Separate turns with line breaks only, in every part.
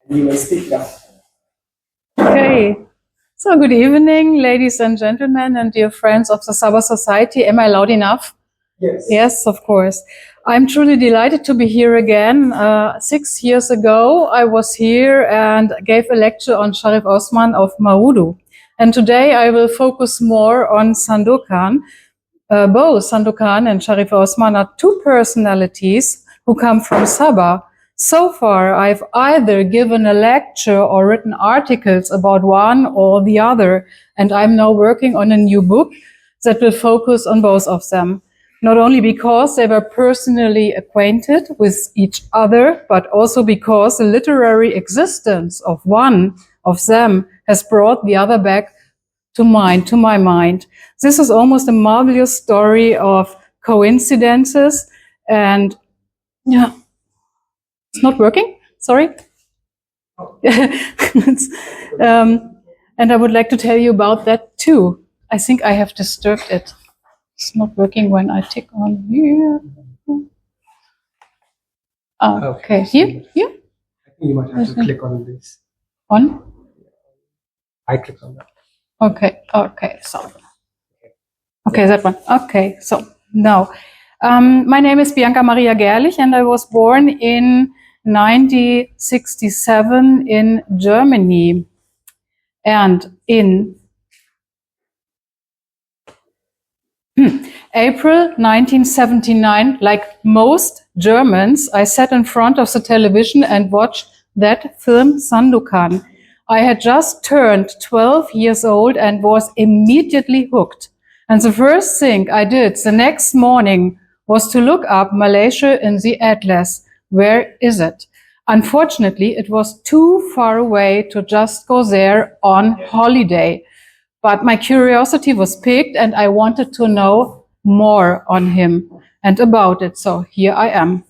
You may speak now.
Okay. So good evening, ladies and gentlemen, and dear friends of the Sabah Society. Am I loud enough?
Yes.
Yes, of course. I'm truly delighted to be here again. 6 years ago, I was here and gave a lecture on Syarif Osman of Marudu. And today I will focus more on Sandokan. Both Sandokan and Syarif Osman are two personalities who come from Sabah. So far, I've either given a lecture or written articles about one or the other, and I'm now working on a new book that will focus on both of them. Not only because they were personally acquainted with each other, but also because the literary existence of one of them has brought the other back to my mind. This is almost a marvelous story of coincidences, and yeah, it's not working. Sorry. And I would like to tell you about that too. I think I have disturbed it. It's not working when I tick on here. Okay, here.
I think you might have to click on this.
On?
I clicked on that.
Okay, so. Okay, that one. Okay, so now. My name is Bianca Maria Gerlich, and I was born in 1967 in Germany. And in April 1979, like most Germans, I sat in front of the television and watched that film Sandokan. I had just turned 12 years old and was immediately hooked. And the first thing I did the next morning was to look up Malaysia in the atlas. Where is it? Unfortunately, it was too far away to just go there on holiday. But my curiosity was piqued and I wanted to know more on him and about it. So here I am.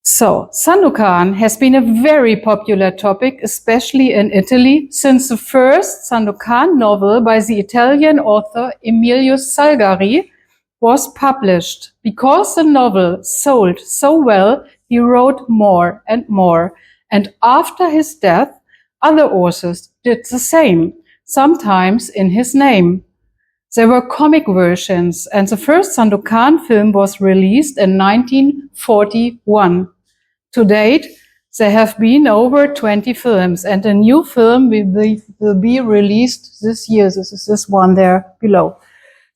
So, Sandokan has been a very popular topic, especially in Italy, since the first Sandokan novel by the Italian author Emilio Salgari was published. Because the novel sold so well, he wrote more and more. And after his death, other authors did the same, sometimes in his name. There were comic versions, and the first Sandokan film was released in 1941. To date, there have been over 20 films, and a new film will be released this year. This is this one there below.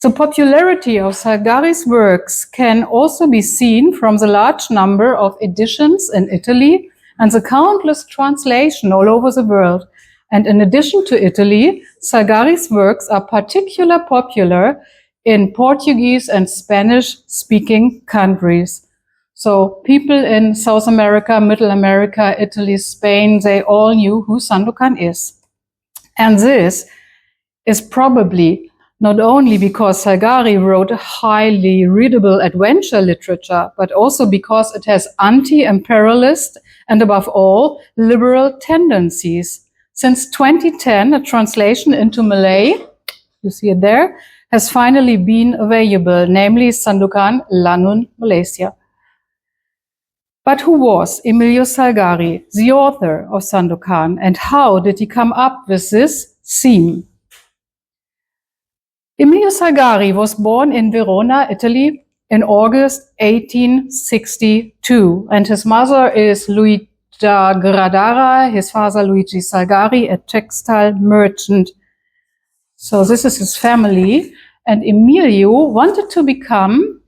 The popularity of Salgari's works can also be seen from the large number of editions in Italy and the countless translations all over the world. And in addition to Italy, Salgari's works are particularly popular in Portuguese and Spanish-speaking countries. So people in South America, Middle America, Italy, Spain, they all knew who Sandokan is. And this is probably not only because Salgari wrote a highly readable adventure literature, but also because it has anti-imperialist and above all, liberal tendencies. Since 2010, a translation into Malay, you see it there, has finally been available, namely Sandokan Lanun Malaysia. But who was Emilio Salgari, the author of Sandokan, and how did he come up with this theme? Emilio Salgari was born in Verona, Italy, in August 1862, and his mother is Luigi Gradara, his father Luigi Salgari, a textile merchant. So this is his family, and Emilio wanted to become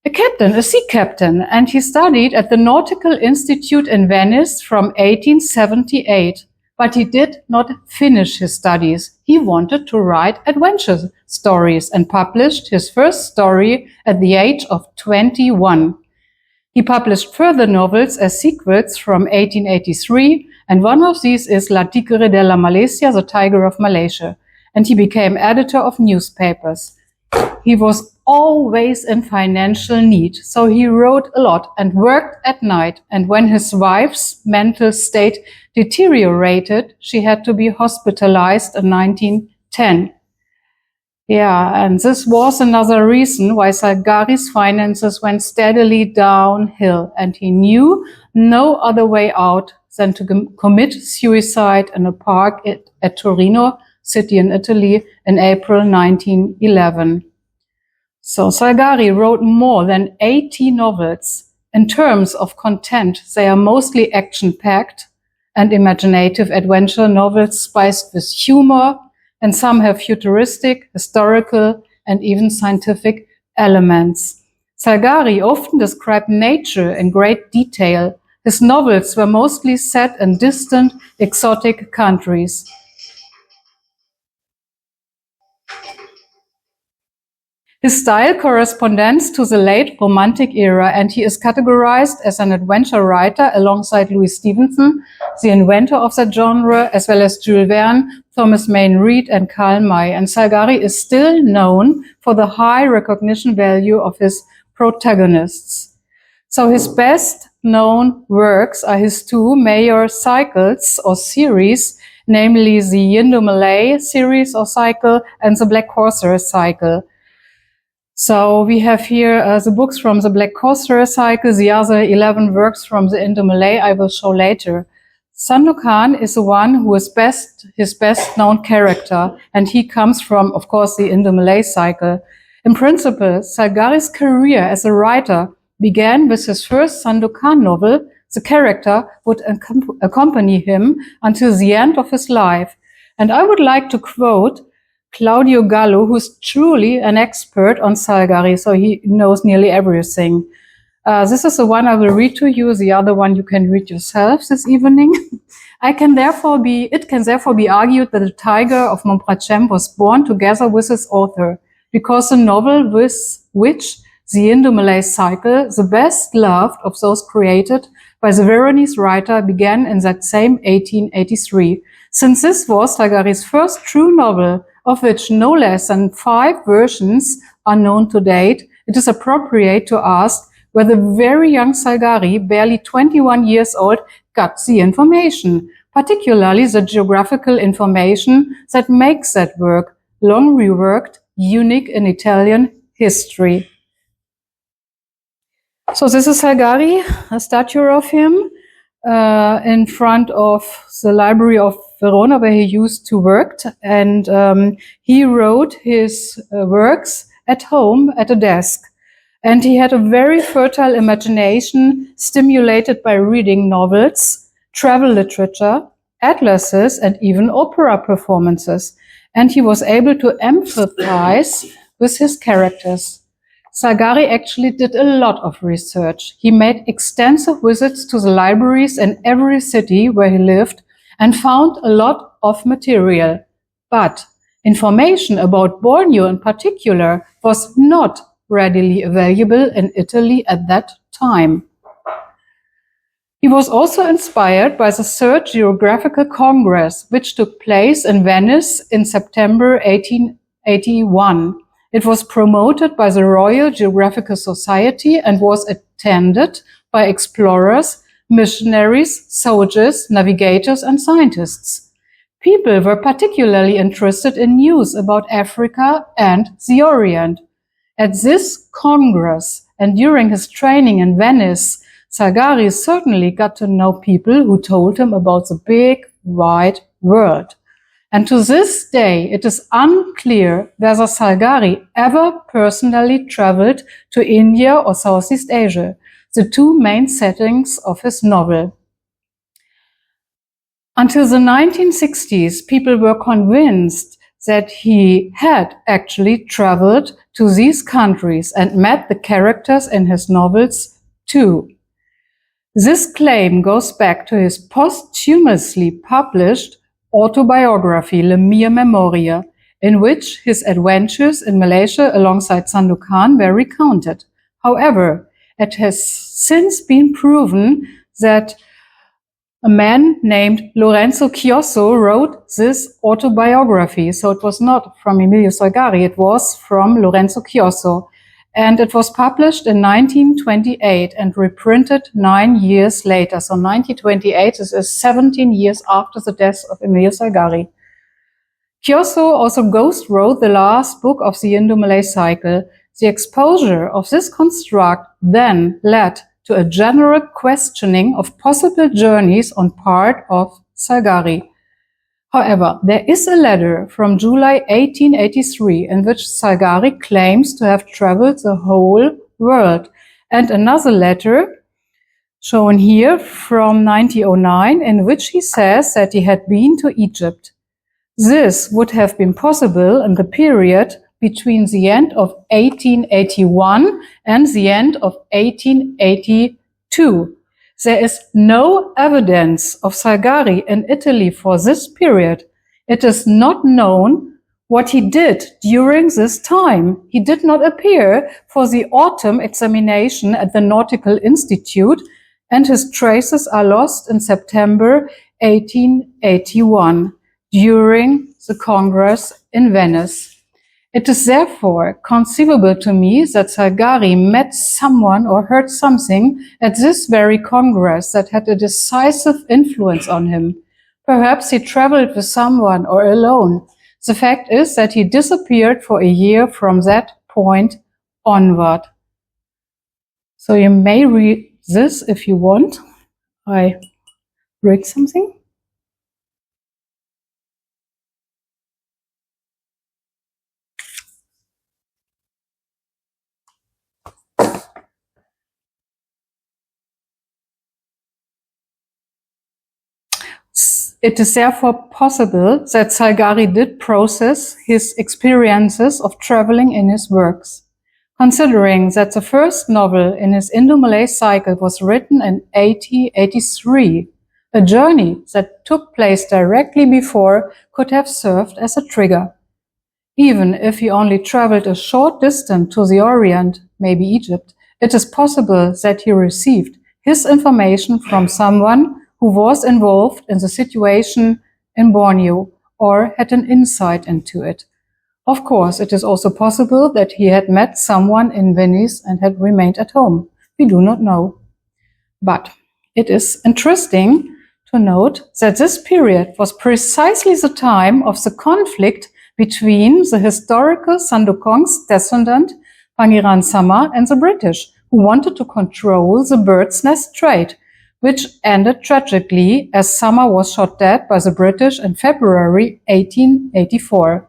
a captain, a sea captain, and he studied at the Nautical Institute in Venice from 1878. But he did not finish his studies. He wanted to write adventure stories and published his first story at the age of 21. He published further novels as sequels from 1883, and one of these is La Tigre de la Malaysia, the Tiger of Malaysia, and he became editor of newspapers. He was always in financial need, so he wrote a lot and worked at night, and when his wife's mental state deteriorated, she had to be hospitalized in 1910. Yeah, and this was another reason why Salgari's finances went steadily downhill, and he knew no other way out than to commit suicide in a park at Torino city in Italy in April 1911. So Salgari wrote more than 80 novels. In terms of content, they are mostly action-packed and imaginative adventure novels spiced with humor, and some have futuristic, historical, and even scientific elements. Salgari often described nature in great detail. His novels were mostly set in distant, exotic countries. His style corresponds to the late Romantic era, and he is categorized as an adventure writer alongside Louis Stevenson, the inventor of that genre, as well as Jules Verne, Thomas Mayne Reid, and Karl May. And Salgari is still known for the high recognition value of his protagonists. So his best known works are his two major cycles or series, namely the Indo-Malay series or cycle and the Black Corsair cycle. So we have here the books from the Black Corsair cycle, the other 11 works from the Indo-Malay I will show later. Sandokan is the one who is his best known character, and he comes from, of course, the Indo-Malay cycle. In principle, Salgari's career as a writer began with his first Sandokan novel. The character would accompany him until the end of his life. And I would like to quote Claudio Gallo, who's truly an expert on Salgari, so he knows nearly everything. This is the one I will read to you. The other one you can read yourself this evening. It can therefore be argued that the Tiger of Montparnasse was born together with its author, because the novel with which the Indo-Malay cycle, the best loved of those created by the Veronese writer, began in that same 1883. Since this was Salgari's first true novel, of which no less than 5 versions are known to date, it is appropriate to ask where the very young Salgari, barely 21 years old, got the information, particularly the geographical information that makes that work, long reworked, unique in Italian history. So this is Salgari, a statue of him in front of the Library of Verona, where he used to work, and he wrote his works at home at a desk. And he had a very fertile imagination stimulated by reading novels, travel literature, atlases, and even opera performances. And he was able to empathize with his characters. Salgari actually did a lot of research. He made extensive visits to the libraries in every city where he lived and found a lot of material. But information about Borneo in particular was not readily available in Italy at that time. He was also inspired by the Third Geographical Congress, which took place in Venice in September 1881. It was promoted by the Royal Geographical Society and was attended by explorers, missionaries, soldiers, navigators, and scientists. People were particularly interested in news about Africa and the Orient. At this Congress and during his training in Venice, Salgari certainly got to know people who told him about the big, wide world. And to this day, it is unclear whether Salgari ever personally traveled to India or Southeast Asia, the two main settings of his novel. Until the 1960s, people were convinced that he had actually traveled to these countries and met the characters in his novels too. This claim goes back to his posthumously published autobiography, Le Mia Memoria, in which his adventures in Malaysia alongside Sandokan were recounted. However, it has since been proven that a man named Lorenzo Chiosso wrote this autobiography. So it was not from Emilio Salgari, it was from Lorenzo Chiosso. And it was published in 1928 and reprinted 9 years later. So 1928 is 17 years after the death of Emilio Salgari. Kyoso also ghost wrote the last book of the Indo-Malay cycle. The exposure of this construct then led to a general questioning of possible journeys on part of Salgari. However, there is a letter from July 1883 in which Salgari claims to have traveled the whole world, and another letter shown here from 1909 in which he says that he had been to Egypt. This would have been possible in the period between the end of 1881 and the end of 1882. There is no evidence of Salgari in Italy for this period. It is not known what he did during this time. He did not appear for the autumn examination at the Nautical Institute, and his traces are lost in September 1881 during the Congress in Venice. It is therefore conceivable to me that Salgari met someone or heard something at this very Congress that had a decisive influence on him. Perhaps he traveled with someone or alone. The fact is that he disappeared for a year from that point onward. So you may read this if you want. I read something. It is therefore possible that Salgari did process his experiences of traveling in his works. Considering that the first novel in his Indo-Malay cycle was written in 1883, a journey that took place directly before could have served as a trigger. Even if he only traveled a short distance to the Orient, maybe Egypt, it is possible that he received his information from someone who was involved in the situation in Borneo or had an insight into it. Of course, it is also possible that he had met someone in Venice and had remained at home. We do not know. But it is interesting to note that this period was precisely the time of the conflict between the historical Sandokan's descendant, Pangeran Sama, and the British, who wanted to control the bird's nest trade, which ended tragically as Sama was shot dead by the British in February 1884.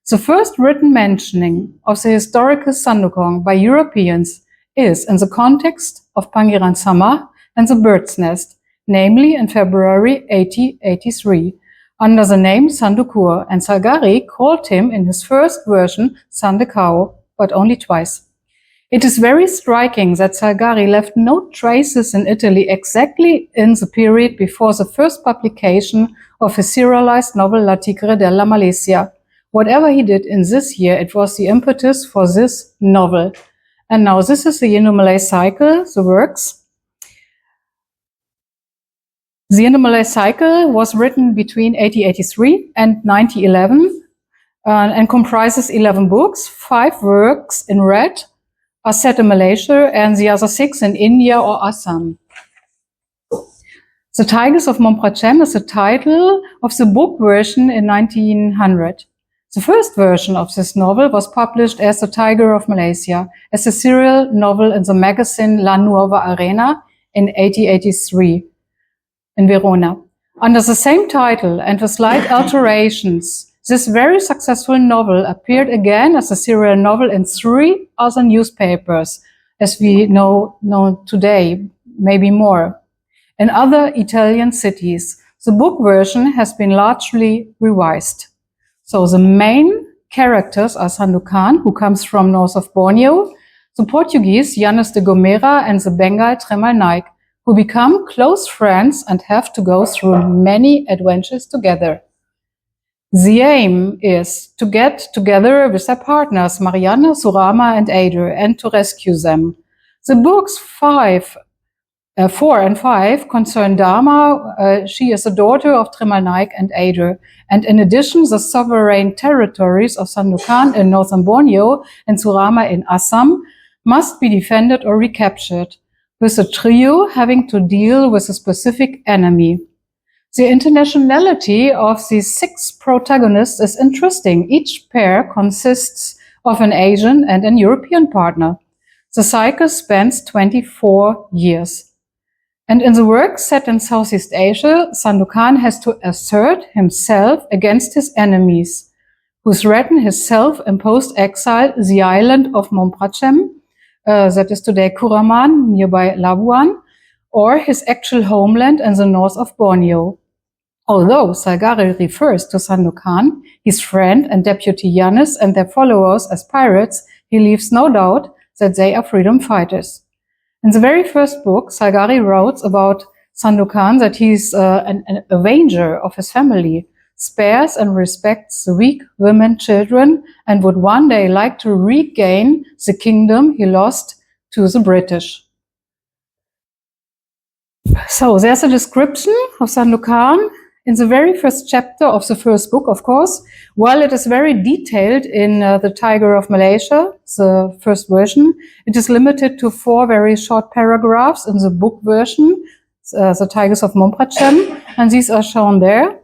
The first written mentioning of the historical Sandokan by Europeans is in the context of Pangeran Sama and the bird's nest, namely in February 1883, under the name Sandukur, and Salgari called him in his first version Sandekau, but only twice. It is very striking that Salgari left no traces in Italy exactly in the period before the first publication of his serialized novel La Tigre della Malesia. Whatever he did in this year, it was the impetus for this novel. And now this is the Indo-Malay cycle, the works. The Indo-Malay cycle was written between 1883 and 1911 and comprises 11 books. 5 works in red are set in Malaysia and the other 6 in India or Assam. The Tigers of Momprachem is the title of the book version in 1900. The first version of this novel was published as The Tiger of Malaysia, as a serial novel in the magazine La Nuova Arena in 1883 in Verona. Under the same title and with slight alterations, this very successful novel appeared again as a serial novel in 3 other newspapers, as we know today, maybe more. In other Italian cities, the book version has been largely revised. So the main characters are Sandokan, who comes from north of Borneo, the Portuguese Yanes de Gomera, and the Bengal Tremal Naik, who become close friends and have to go through many adventures together. The aim is to get together with their partners, Marianne, Surama, and Ader, and to rescue them. The books 4 and 5 concern Dharma. She is a daughter of Tremal Naik and Ader. And in addition, the sovereign territories of Sandokan in northern Borneo and Surama in Assam must be defended or recaptured, with the trio having to deal with a specific enemy. The internationality of these 6 protagonists is interesting. Each pair consists of an Asian and an European partner. The cycle spans 24 years. And in the work set in Southeast Asia, Sandokan has to assert himself against his enemies, who threaten his self-imposed exile, the island of Momprachem, that is today Kuraman, nearby Labuan, or his actual homeland in the north of Borneo. Although Salgari refers to Sandokan, his friend and deputy Yanis, and their followers as pirates, he leaves no doubt that they are freedom fighters. In the very first book, Salgari wrote about Sandokan that he's an avenger of his family, spares and respects the weak, women, children, and would one day like to regain the kingdom he lost to the British. So there's a description of Sandokan in the very first chapter of the first book, of course. While it is very detailed in The Tiger of Malaysia, the first version, it is limited to 4 very short paragraphs in the book version, The Tigers of Momprachem, and these are shown there.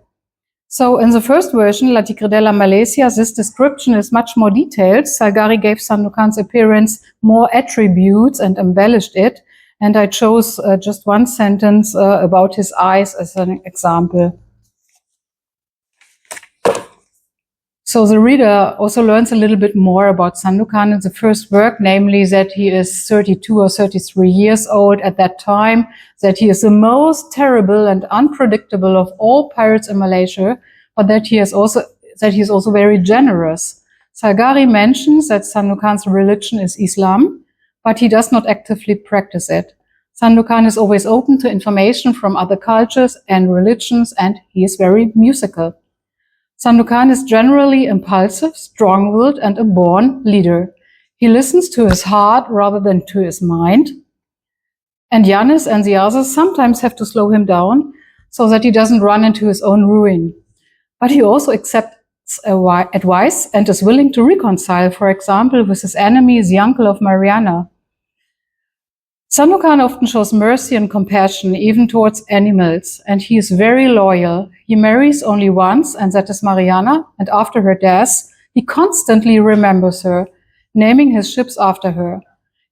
So in the first version, La Tigre de la Malaysia, this description is much more detailed. Salgari gave Sandokan's appearance more attributes and embellished it, and I chose just one sentence about his eyes as an example. So the reader also learns a little bit more about Sandokan in the first work, namely that he is 32 or 33 years old at that time, that he is the most terrible and unpredictable of all pirates in Malaysia, but that he is also very generous. Salgari mentions that Sandokan's religion is Islam, but he does not actively practice it. Sandokan is always open to information from other cultures and religions, and he is very musical. Sandokan is generally impulsive, strong-willed, and a born leader. He listens to his heart rather than to his mind. And Yanis and the others sometimes have to slow him down so that he doesn't run into his own ruin. But he also accepts advice and is willing to reconcile, for example, with his enemy, the uncle of Mariana. Sandokan often shows mercy and compassion, even towards animals, and he is very loyal. He marries only once, and that is Mariana, and after her death, he constantly remembers her, naming his ships after her.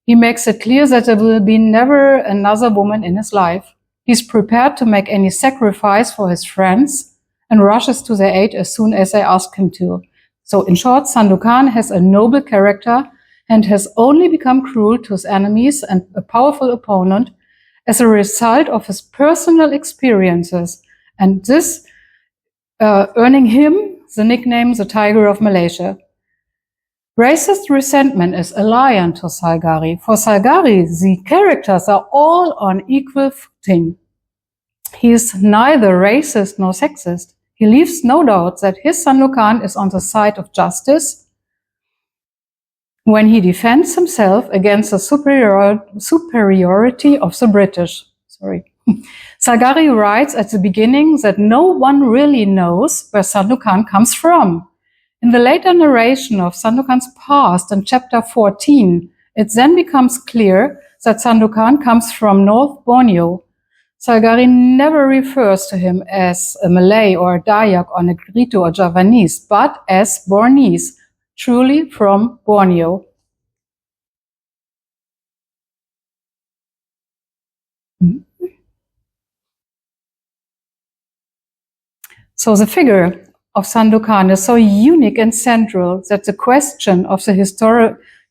He makes it clear that there will be never another woman in his life. He's prepared to make any sacrifice for his friends and rushes to their aid as soon as they ask him to. So in short, Sandokan has a noble character and has only become cruel to his enemies and a powerful opponent as a result of his personal experiences, and this earning him the nickname the Tiger of Malaysia. Racist resentment is alien to Salgari. For Salgari, the characters are all on equal footing. He is neither racist nor sexist. He leaves no doubt that his Sandokan is on the side of justice when he defends himself against the superiority of the British. Salgari writes at the beginning that no one really knows where Sandokan comes from. In the later narration of Sandokan's past in chapter 14, it then becomes clear that Sandokan comes from North Borneo. Salgari never refers to him as a Malay or a Dayak or Negrito or Javanese, but as Bornese, truly from Borneo. So the figure of Sandokan is so unique and central that the question of the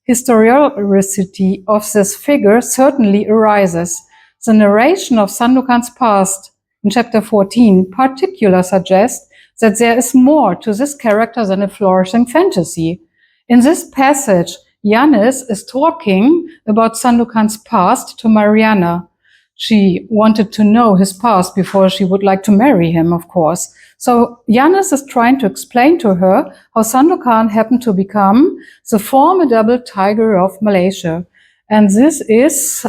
historicity of this figure certainly arises. The narration of Sandokan's past in chapter 14 particularly suggests that there is more to this character than a flourishing fantasy. In this passage, Yanis is talking about Sandokan's past to Mariana. She wanted to know his past before she would like to marry him, of course. So Yanis is trying to explain to her how Sandokan happened to become the formidable Tiger of Malaysia. And this is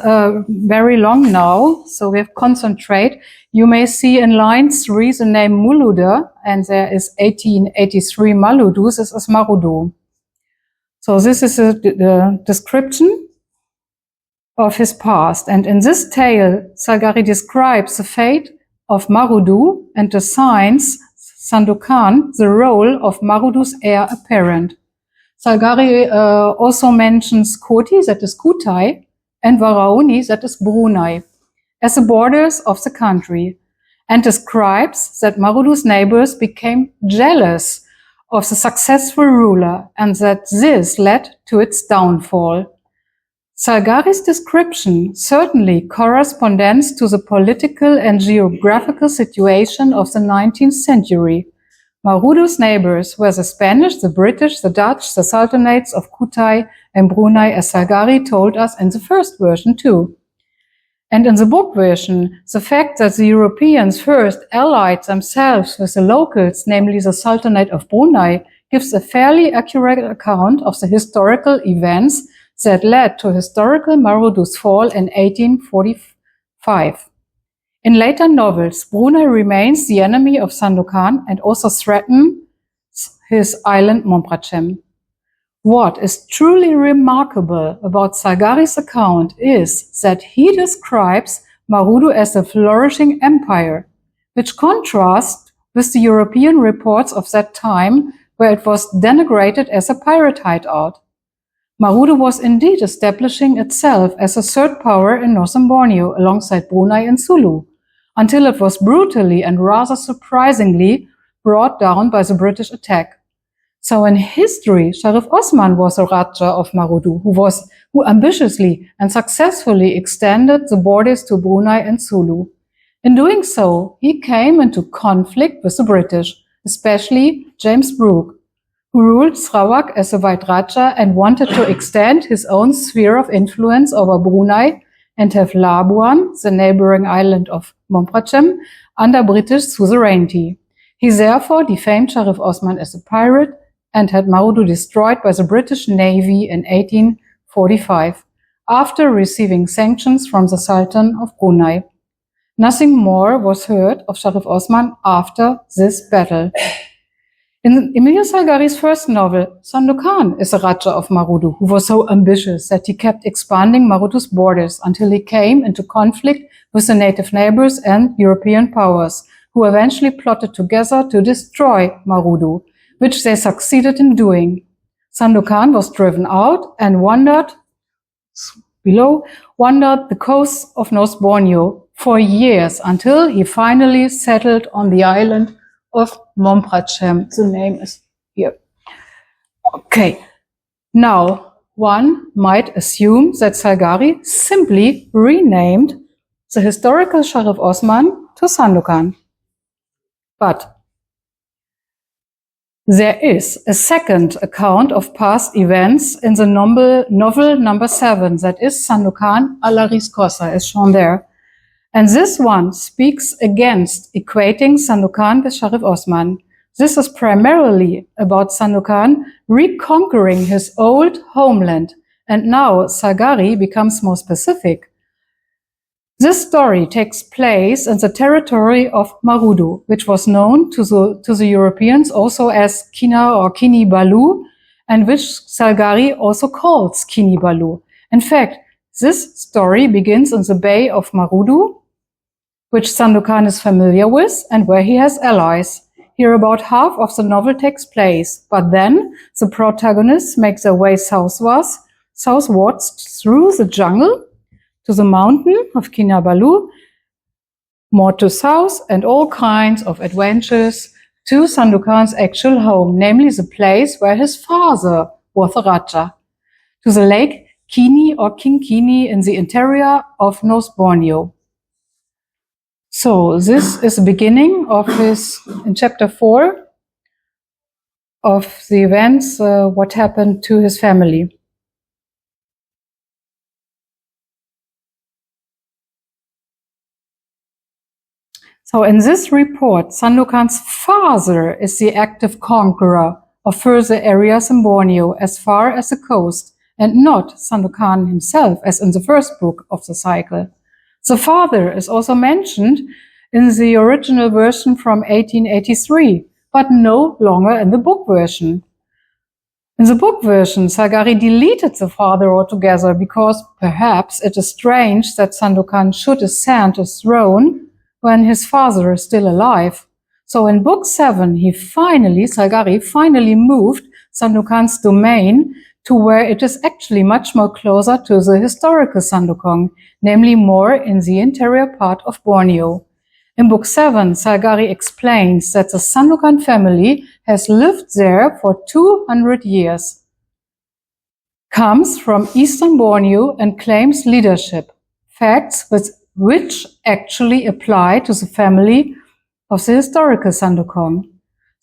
very long now, so we have to concentrate. You may see in line 3 the name Muluda, and there is 1883 Maludu. This is Marudu. So this is the description of his past. And in this tale, Salgari describes the fate of Marudu and assigns Sandokan the role of Marudu's heir apparent. Salgari also mentions Koti, that is Kutai, and Varauni, that is Brunei, as the borders of the country, and describes that Marudu's neighbors became jealous of the successful ruler and that this led to its downfall. Salgari's description certainly corresponds to the political and geographical situation of the 19th century. Marudu's neighbors were the Spanish, the British, the Dutch, the Sultanates of Kutai and Brunei, as Salgari told us in the first version too. And in the book version, the fact that the Europeans first allied themselves with the locals, namely the Sultanate of Brunei, gives a fairly accurate account of the historical events that led to historical Marudu's fall in 1845. In later novels, Brunei remains the enemy of Sandokan and also threatens his island Momprachem. What is truly remarkable about Salgari's account is that he describes Marudu as a flourishing empire, which contrasts with the European reports of that time, where it was denigrated as a pirate hideout. Marudu was indeed establishing itself as a third power in northern Borneo alongside Brunei and Sulu, until it was brutally and rather surprisingly brought down by the British attack. So in history, Syarif Osman was a Raja of Marudu, who ambitiously and successfully extended the borders to Brunei and Sulu. In doing so, he came into conflict with the British, especially James Brooke, who ruled Sarawak as a White Raja and wanted to extend his own sphere of influence over Brunei and have Labuan, the neighboring island of Momprachem, under British suzerainty. He therefore defamed Syarif Osman as a pirate and had Marudu destroyed by the British Navy in 1845, after receiving sanctions from the Sultan of Brunei. Nothing more was heard of Syarif Osman after this battle. In Emilio Salgari's first novel, Sandokan is a Raja of Marudu who was so ambitious that he kept expanding Marudu's borders until he came into conflict with the native neighbors and European powers, who eventually plotted together to destroy Marudu, which they succeeded in doing. Sandokan was driven out and wandered the coast of North Borneo for years until he finally settled on the island of Momprachem. The name is here. Okay. Now, one might assume that Salgari simply renamed the historical Syarif Osman to Sandokan. But there is a second account of past events in the novel number 7, that is Sandokan a la Riscosa, as shown there. And this one speaks against equating Sandokan with Syarif Osman. This is primarily about Sandokan reconquering his old homeland, and now Salgari becomes more specific. This story takes place in the territory of Marudu, which was known to the Europeans also as Kina or Kini Balu, and which Salgari also calls Kini Balu. In fact, this story begins in the Bay of Marudu, which Sandokan is familiar with and where he has allies. Here about half of the novel takes place, but then the protagonists make their way southwards through the jungle to the mountain of Kinabalu, more to south, and all kinds of adventures to Sandokan's actual home, namely the place where his father was a Raja, to the lake Kini or King Kini in the interior of North Borneo. So this is the beginning of in chapter 4, of the events, what happened to his family. So in this report, Sandokan's father is the active conqueror of further areas in Borneo as far as the coast, and not Sandokan himself, as in the first book of the cycle. The father is also mentioned in the original version from 1883, but no longer in the book version. In the book version, Salgari deleted the father altogether because perhaps it is strange that Sandokan should ascend his throne when his father is still alive. So in book 7, Salgari finally moved Sandokan's domain to where it is actually much more closer to the historical Sandokan, namely more in the interior part of Borneo. In book 7, Salgari explains that the Sandokan family has lived there for 200 years, comes from eastern Borneo and claims leadership, facts which actually apply to the family of the historical Sandokan.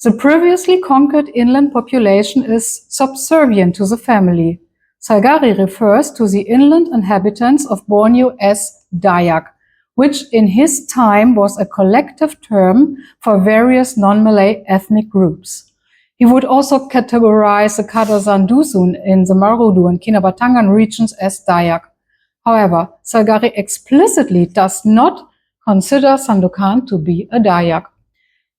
The previously conquered inland population is subservient to the family. Salgari refers to the inland inhabitants of Borneo as Dayak, which in his time was a collective term for various non-Malay ethnic groups. He would also categorize the Kadazan Dusun in the Marudu and Kinabatangan regions as Dayak. However, Salgari explicitly does not consider Sandokan to be a Dayak.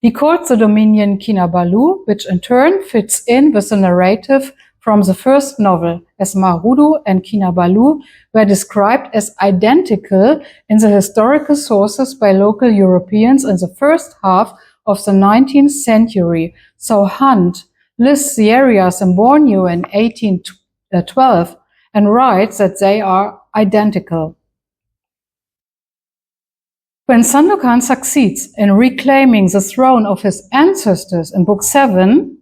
He called the dominion Kinabalu, which in turn fits in with the narrative from the first novel, as Marudu and Kinabalu were described as identical in the historical sources by local Europeans in the first half of the 19th century. So Hunt lists the areas in Borneo in 1812 and writes that they are identical. When Sandokan succeeds in reclaiming the throne of his ancestors in book 7,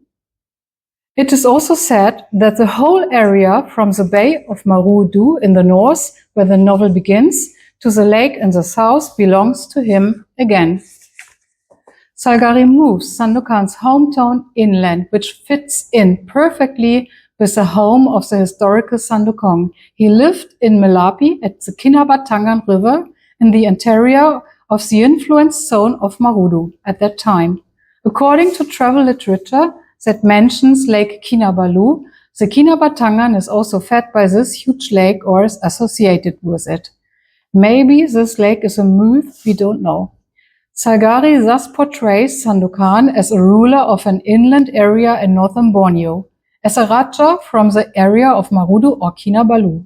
it is also said that the whole area from the Bay of Marudu in the north, where the novel begins, to the lake in the south belongs to him again. Salgari moves Sandokan's hometown inland, which fits in perfectly with the home of the historical Sandokan. He lived in Melapi at the Kinabatangan River in the interior of the influence zone of Marudu at that time. According to travel literature that mentions Lake Kinabalu, the Kinabatangan is also fed by this huge lake or is associated with it. Maybe this lake is a myth, we don't know. Salgari thus portrays Sandokan as a ruler of an inland area in northern Borneo, as a Raja from the area of Marudu or Kinabalu.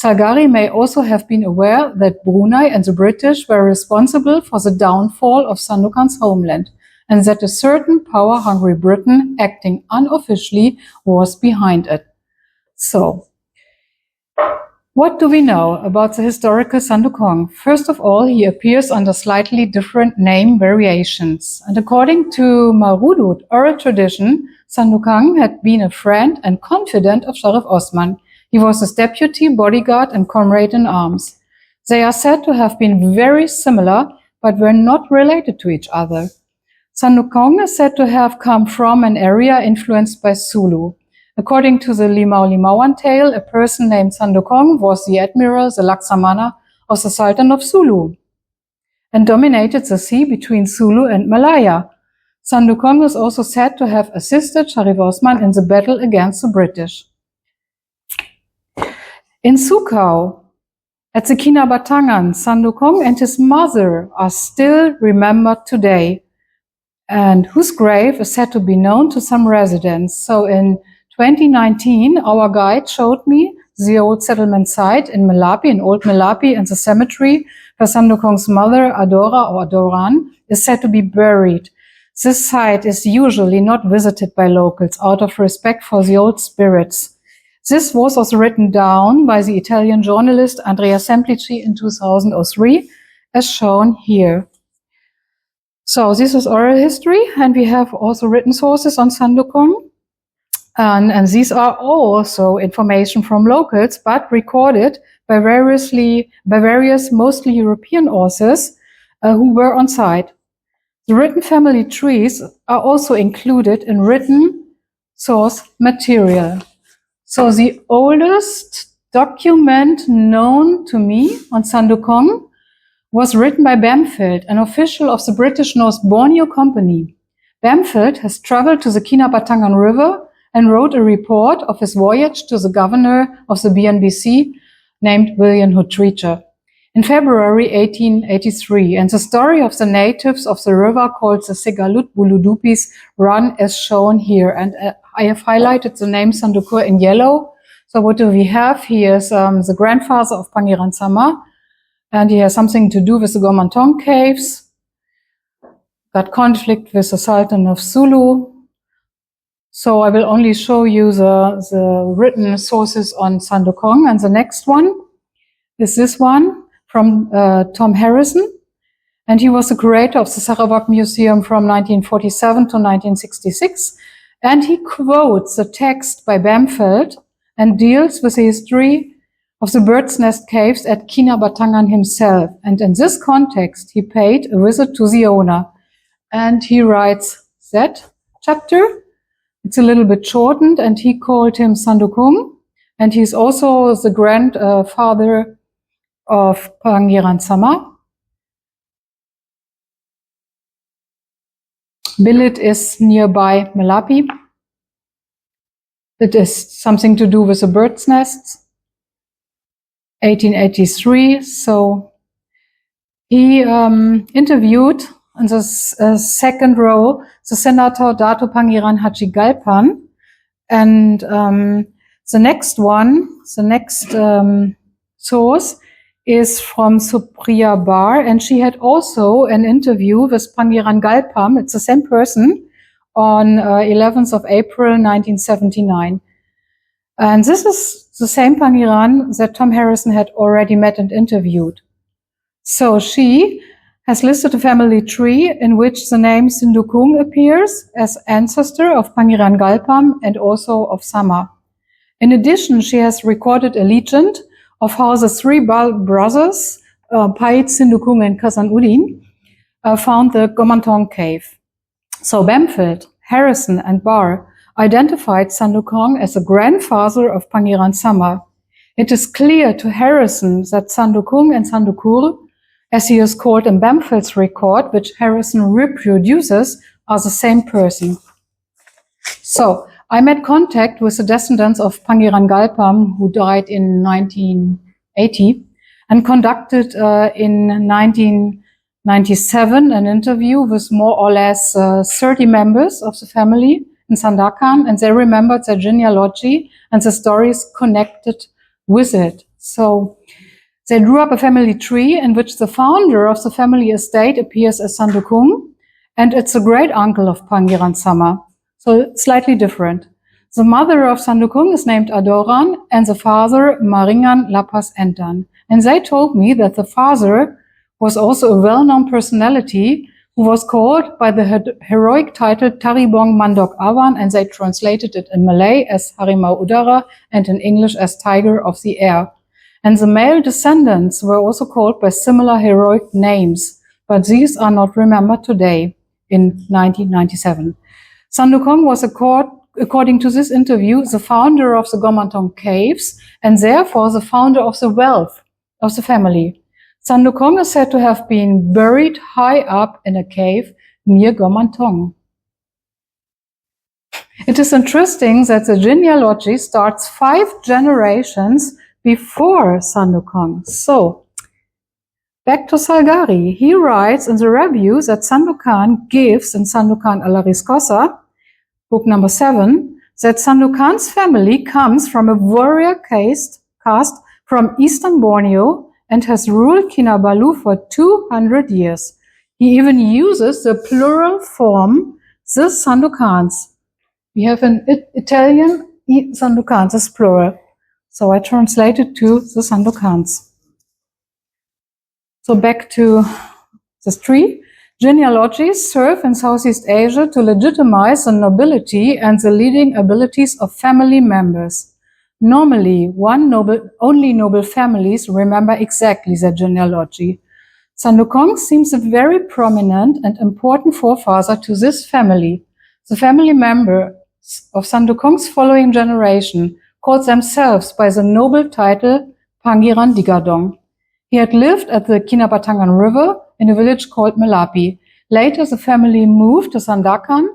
Salgari may also have been aware that Brunei and the British were responsible for the downfall of Sandokan's homeland, and that a certain power-hungry Britain, acting unofficially, was behind it. So, what do we know about the historical Sandokan? First of all, he appears under slightly different name variations. And according to Marudu oral tradition, Sandokan had been a friend and confidant of Syarif Osman. He was his deputy, bodyguard, and comrade in arms. They are said to have been very similar, but were not related to each other. Sandokan is said to have come from an area influenced by Sulu. According to the Limau Limauan tale, a person named Sandokan was the admiral, the Laksamana of the Sultan of Sulu, and dominated the sea between Sulu and Malaya. Sandokan was also said to have assisted Syarif Osman in the battle against the British. In Sukau, at the Kinabatangan, Sandokan and his mother are still remembered today, and whose grave is said to be known to some residents. So in 2019, our guide showed me the old settlement site in Melapi, in Old Melapi, and the cemetery where Sandokan's mother, Adora or Adoran, is said to be buried. This site is usually not visited by locals out of respect for the old spirits. This was also written down by the Italian journalist Andrea Semplici in 2003, as shown here. So this is oral history, and we have also written sources on Sandokan. And these are also information from locals, but recorded by various mostly European authors who were on site. The written family trees are also included in written source material. So the oldest document known to me on Sandokan was written by Bamfield, an official of the British North Borneo Company. Bamfield has traveled to the Kinabatangan River and wrote a report of his voyage to the governor of the BNBC named William Hood Treacher in February 1883, and the story of the natives of the river called the Segalut Buludupis run as shown here. And I have highlighted the name Sandokan in yellow. So what do we have? He is the grandfather of Pangeran Sama, and he has something to do with the Gormantong caves. got conflict with the Sultan of Sulu. So I will only show you the written sources on Sandokan. And the next one is this one from Tom Harrison. And he was the curator of the Sarawak Museum from 1947 to 1966. And he quotes the text by Bamford and deals with the history of the bird's nest caves at Kinabatangan himself. And in this context, he paid a visit to the owner. And he writes that chapter. It's a little bit shortened, and he called him Sandokung. And he's also the grandfather of Pangeran Sama. Billit is nearby Melapi. It is something to do with the bird's nests. 1883. So he interviewed in the second row the Senator Dato Pangeran Haji Galpan. And the next source is from Supriya Bar, and she had also an interview with Pangeran Galpam, it's the same person, on 11th of April 1979. And this is the same Pangeran that Tom Harrison had already met and interviewed. So she has listed a family tree in which the name Sindukung appears as ancestor of Pangeran Galpam and also of Sama. In addition, she has recorded a legend of how the three brothers, Pait, Sindukung, and Kasan Udin, found the Gomantong cave. So Bamford, Harrison, and Barr identified Sandokang as the grandfather of Pangeran Sama. It is clear to Harrison that Sandokung and Sandokur, as he is called in Bamford's record, which Harrison reproduces, are the same person. So I made contact with the descendants of Pangeran Galpam, who died in 1980, and conducted in 1997 an interview with more or less 30 members of the family in Sandokan, and they remembered their genealogy and the stories connected with it. So they drew up a family tree in which the founder of the family estate appears as Sandokung, and it's a great uncle of Pangeran Sama. So slightly different. The mother of Sandokung is named Adoran, and the father Maringan Lapas Entan. And they told me that the father was also a well-known personality who was called by the heroic title Taribong Mandok Awan, and they translated it in Malay as Harimau Udara and in English as Tiger of the Air. And the male descendants were also called by similar heroic names, but these are not remembered today in 1997. Sandokang was, according to this interview, the founder of the Gomantong caves and therefore the founder of the wealth of the family. Sandokang is said to have been buried high up in a cave near Gomantong. It is interesting that the genealogy starts 5 generations before Sandokang. So, back to Salgari. He writes in the review that Sandokan gives in Sandokan a la Riscosa, book number 7, that Sandokan's family comes from a warrior caste from eastern Borneo and has ruled Kinabalu for 200 years. He even uses the plural form, the Sandokans. We have an Italian Sandokans is plural. So I translated to the Sandokans. So back to the tree. Genealogies serve in Southeast Asia to legitimize the nobility and the leading abilities of family members. Normally, only noble families remember exactly their genealogy. Sandokang seems a very prominent and important forefather to this family. The family members of Sandokang's following generation called themselves by the noble title Pangeran Digadong. He had lived at the Kinabatangan River in a village called Melapi. Later, the family moved to Sandokan,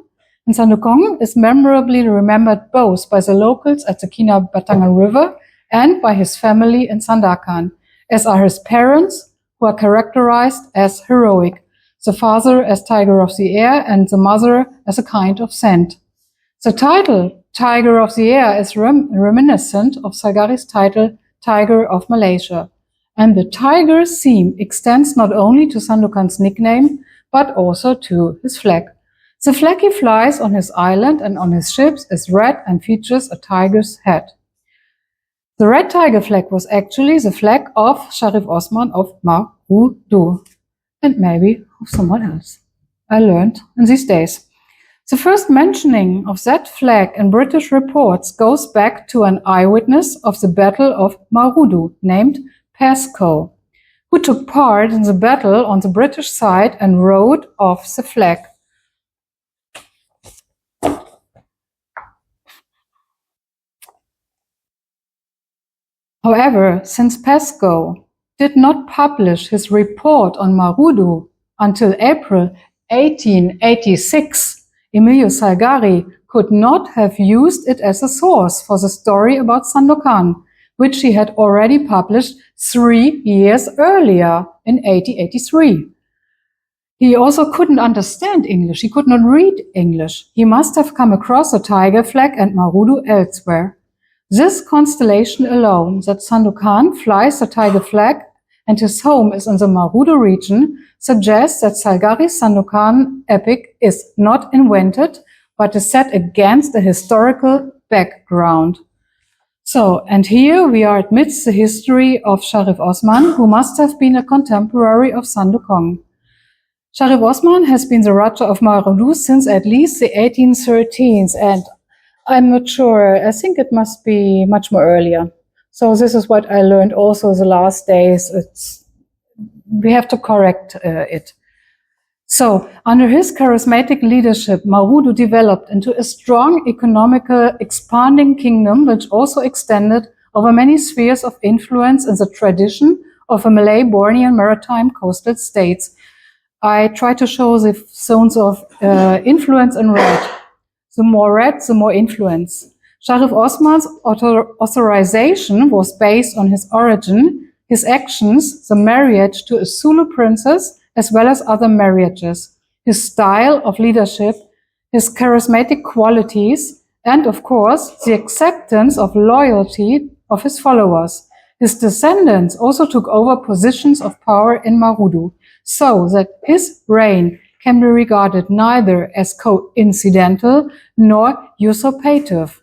and Sandokang is memorably remembered both by the locals at the Kinabatangan River and by his family in Sandokan, as are his parents, who are characterized as heroic, the father as Tiger of the Air and the mother as a kind of saint. The title Tiger of the Air is reminiscent of Salgari's title Tiger of Malaysia. And the tiger theme extends not only to Sandokan's nickname, but also to his flag. The flag he flies on his island and on his ships is red and features a tiger's head. The red tiger flag was actually the flag of Syarif Osman of Marudu, and maybe of someone else. I learned in these days. The first mentioning of that flag in British reports goes back to an eyewitness of the Battle of Marudu named Pascoe, who took part in the battle on the British side and rode off the flag. However, since Pascoe did not publish his report on Marudu until April 1886, Emilio Salgari could not have used it as a source for the story about Sandokan, which he had already published 3 years earlier in 1883. He also couldn't understand English. He could not read English. He must have come across a tiger flag and Marudu elsewhere. This constellation alone, that Sandokan flies the tiger flag and his home is in the Marudu region, suggests that Salgari's Sandokan epic is not invented, but is set against a historical background. So, and here we are amidst the history of Syarif Osman, who must have been a contemporary of Sandokan. Syarif Osman has been the Raja of Marudu since at least the 1813s, and I'm not sure. I think it must be much more earlier. So this is what I learned also the last days. We have to correct it. So under his charismatic leadership, Marudu developed into a strong economical expanding kingdom, which also extended over many spheres of influence in the tradition of a Malay-Bornean maritime coastal states. I try to show the zones of influence in red. The more red, the more influence. Syarif Osman's authorization was based on his origin, his actions, the marriage to a Zulu princess, as well as other marriages, his style of leadership, his charismatic qualities, and of course, the acceptance of loyalty of his followers. His descendants also took over positions of power in Marudu, so that his reign can be regarded neither as coincidental nor usurpative.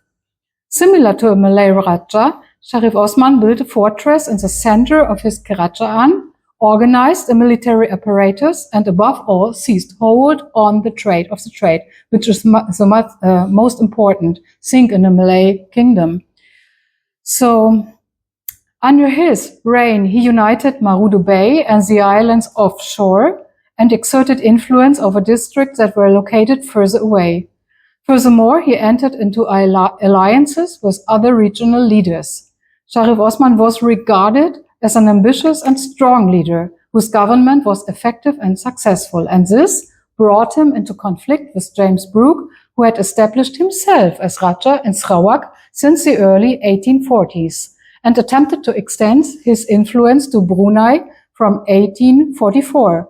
Similar to a Malay Raja, Syarif Osman built a fortress in the center of his Kerajaan, organized a military apparatus, and above all seized hold on the trade, which is the most important thing in the Malay kingdom. So, under his reign, he united Marudu Bay and the islands offshore and exerted influence over districts that were located further away. Furthermore, he entered into alliances with other regional leaders. Syarif Osman was regarded as an ambitious and strong leader whose government was effective and successful, and this brought him into conflict with James Brooke, who had established himself as Raja in Sarawak since the early 1840s and attempted to extend his influence to Brunei from 1844.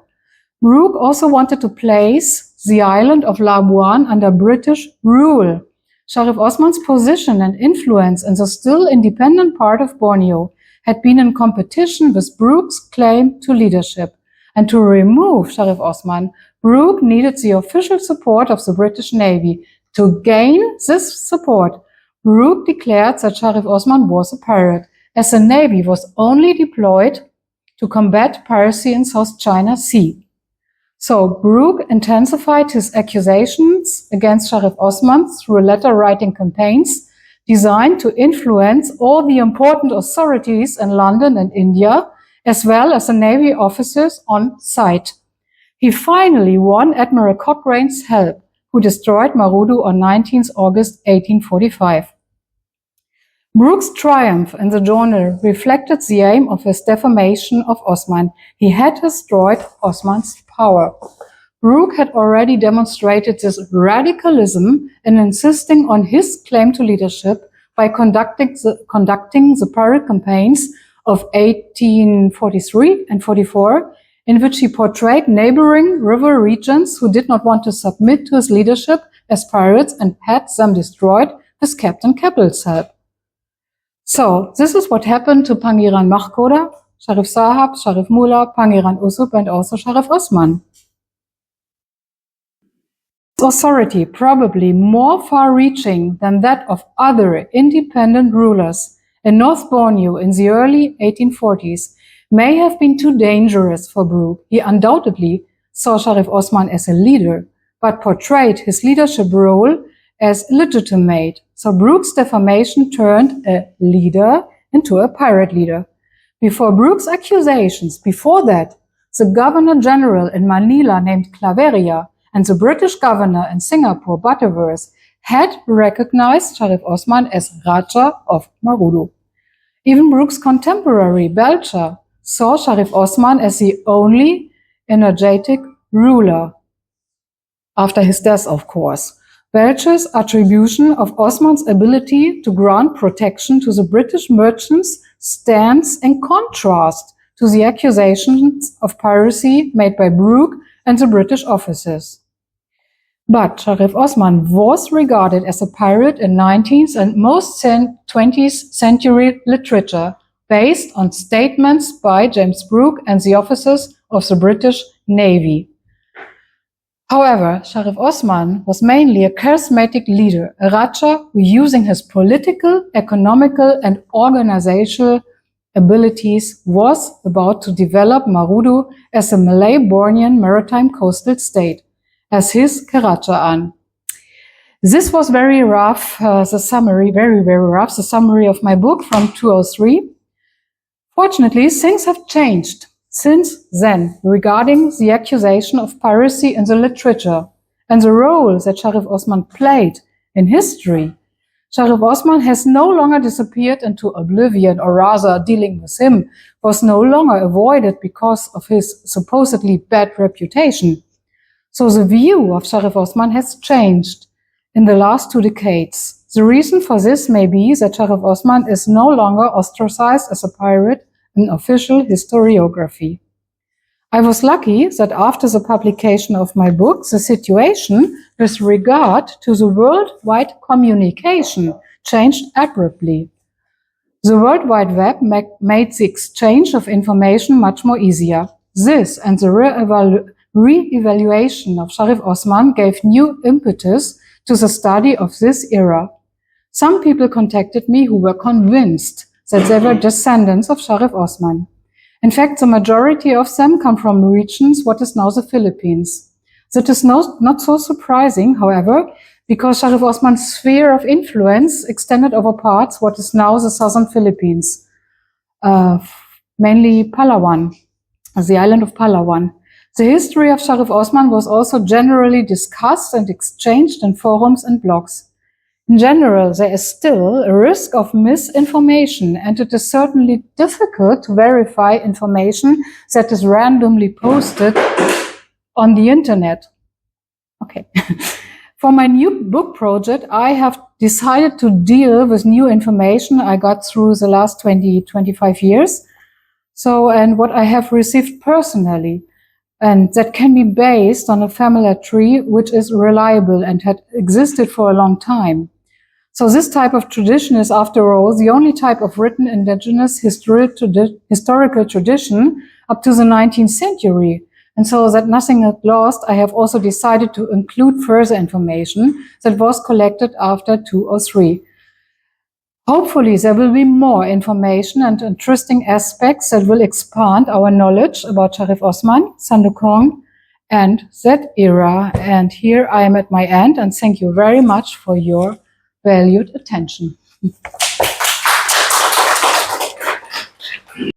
Brooke also wanted to place the island of Labuan under British rule. Syarif Osman's position and influence in the still independent part of Borneo had been in competition with Brooke's claim to leadership. And to remove Syarif Osman, Brooke needed the official support of the British Navy. To gain this support, Brooke declared that Syarif Osman was a pirate, as the Navy was only deployed to combat piracy in South China Sea. So Brooke intensified his accusations against Syarif Osman through letter-writing campaigns designed to influence all the important authorities in London and India, as well as the Navy officers on site. He finally won Admiral Cochrane's help, who destroyed Marudu on 19th August 1845. Brooke's triumph in the journal reflected the aim of his defamation of Osman. He had destroyed Osman's power. Brooke had already demonstrated this radicalism in insisting on his claim to leadership by conducting the pirate campaigns of 1843 and 44, in which he portrayed neighboring river regions who did not want to submit to his leadership as pirates and had them destroyed with Captain Keppel's help. So, this is what happened to Pangeran Mahkota, Syarif Sahab, Syarif Mullah, Pangeran Usub, and also Syarif Osman. authority probably more far-reaching than that of other independent rulers in North Borneo in the early 1840s may have been too dangerous for Brooke. He undoubtedly saw Syarif Osman as a leader, but portrayed his leadership role as legitimate. So Brooke's defamation turned a leader into a pirate leader. Before Brooke's accusations, before that, the Governor General in Manila named Claveria and the British governor in Singapore, Butterworth, had recognized Syarif Osman as Raja of Marudu. Even Brooke's contemporary, Belcher, saw Syarif Osman as the only energetic ruler. After his death, of course. Belcher's attribution of Osman's ability to grant protection to the British merchants stands in contrast to the accusations of piracy made by Brooke and the British officers. But Syarif Osman was regarded as a pirate in 19th and most 20th century literature based on statements by James Brooke and the officers of the British Navy. However, Syarif Osman was mainly a charismatic leader, a Raja who, using his political, economical and organizational abilities, was about to develop Marudu as a Malay-Bornean maritime coastal state, as his Kerajaan. This was very rough, the summary, very rough, the summary of my book from 2003. Fortunately, things have changed since then regarding the accusation of piracy in the literature and the role that Syarif Osman played in history. Syarif Osman has no longer disappeared into oblivion, or rather dealing with him was no longer avoided because of his supposedly bad reputation. So the view of Syarif Osman has changed in the last 2 decades. The reason for this may be that Syarif Osman is no longer ostracized as a pirate in official historiography. I was lucky that after the publication of my book, the situation with regard to the worldwide communication changed abruptly. The World Wide Web made the exchange of information much more easier. This and the re-evaluation of Syarif Osman gave new impetus to the study of this era. Some people contacted me who were convinced that they were descendants of Syarif Osman. In fact, the majority of them come from regions what is now the Philippines. That is not so surprising, however, because Syarif Osman's sphere of influence extended over parts what is now the southern Philippines, mainly Palawan, the island of Palawan. The history of Syarif Osman was also generally discussed and exchanged in forums and blogs. In general, there is still a risk of misinformation, and it is certainly difficult to verify information that is randomly posted on the internet. Okay. For my new book project, I have decided to deal with new information I got through the last 25 years. And what I have received personally, and that can be based on a familiar tree which is reliable and had existed for a long time. So this type of tradition is, after all, the only type of written indigenous historical tradition up to the 19th century. And so that nothing is lost, I have also decided to include further information that was collected after 2003. Hopefully there will be more information and interesting aspects that will expand our knowledge about Syarif Osman, Sandokan, and that era. And here I am at my end, and thank you very much for your valued attention.